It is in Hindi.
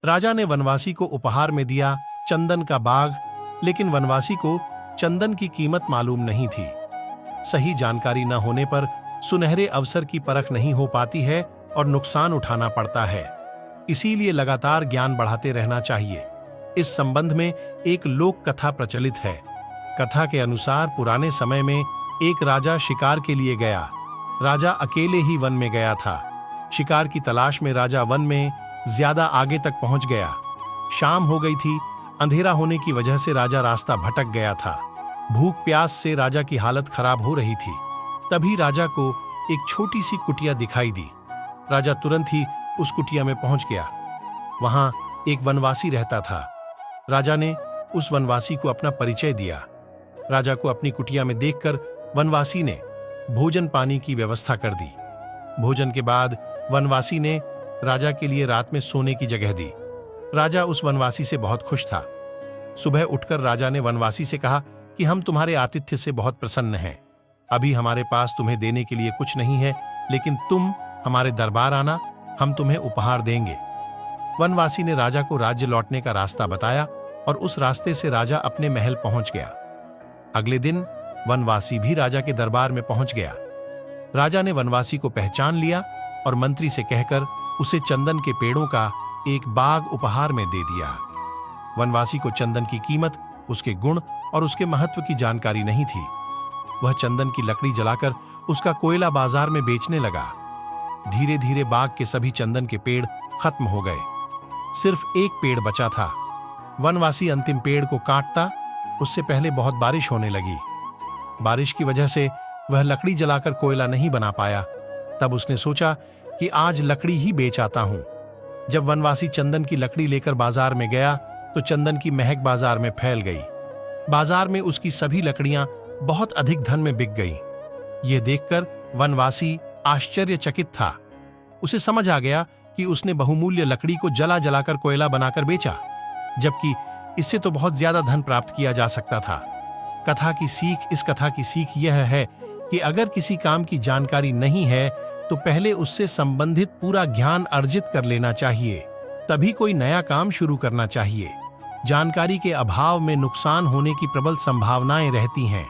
राजा ने वनवासी को उपहार में दिया चंदन का बाग, लेकिन वनवासी को चंदन की कीमत मालूम नहीं थी। सही जानकारी न होने पर सुनहरे अवसर की परख नहीं हो पाती है और नुकसान उठाना पड़ता है। इसीलिए लगातार ज्ञान बढ़ाते रहना चाहिए। इस संबंध में एक लोक कथा प्रचलित है। कथा के अनुसार पुराने समय में एक राजा शिकार के लिए गया। राजा अकेले ही वन में गया था। शिकार की तलाश में राजा वन में ज्यादा आगे तक पहुंच गया। शाम हो गई थी। अंधेरा होने की वजह से राजा रास्ता भटक गया था। भूख प्यास से राजा की हालत खराब हो रही थी। तभी राजा को एक छोटी सी कुटिया दिखाई दी। राजा तुरंत ही उस कुटिया में पहुंच गया। वहां एक वनवासी रहता था। राजा ने उस वनवासी को अपना परिचय दिया। राजा को अपनी कुटिया में देखकर वनवासी ने भोजन पानी की व्यवस्था कर दी। भोजन के बाद वनवासी ने राजा के लिए रात में सोने की जगह दी। राजा उस वनवासी से बहुत खुश था। सुबह उठकर राजा ने वनवासी से कहा कि हम तुम्हारे आतिथ्य से बहुत प्रसन्न हैं। अभी हमारे पास तुम्हें देने के लिए कुछ नहीं है, लेकिन तुम हमारे दरबार आना, हम तुम्हें उपहार देंगे। वनवासी ने राजा को राज्य लौटने का रास्ता बताया और उस रास्ते से राजा अपने महल पहुंच गया। अगले दिन वनवासी भी राजा के दरबार में पहुंच गया। राजा ने वनवासी को पहचान लिया और मंत्री से कहकर उसे चंदन के पेड़ों का एक बाग उपहार में दे दिया। वनवासी को चंदन की कीमत, उसके गुण और उसके महत्व की जानकारी नहीं थी। वह चंदन की लकड़ी जलाकर उसका कोयला बाजार में बेचने लगा। धीरे धीरे बाग के सभी चंदन के पेड़ खत्म हो गए। सिर्फ एक पेड़ बचा था। वनवासी अंतिम पेड़ को काटता, उससे पहले बहुत बारिश होने लगी। बारिश की वजह से वह लकड़ी जलाकर कोयला नहीं बना पाया। तब उसने सोचा कि आज लकड़ी ही बेच आता हूं। जब वनवासी चंदन की लकड़ी लेकर बाजार में गया तो चंदन की महक बाजार में फैल गई। बाजार में उसकी सभी लकड़ियां बहुत अधिक धन में बिक गई। यह देखकर वनवासी आश्चर्यचकित था। उसे समझ आ गया कि उसने बहुमूल्य लकड़ी को जला जलाकर कोयला बनाकर बेचा, जबकि इससे तो बहुत ज्यादा धन प्राप्त किया जा सकता था। इस कथा की सीख यह है कि अगर किसी काम की जानकारी नहीं है तो पहले उससे संबंधित पूरा ज्ञान अर्जित कर लेना चाहिए, तभी कोई नया काम शुरू करना चाहिए। जानकारी के अभाव में नुकसान होने की प्रबल संभावनाएं रहती हैं।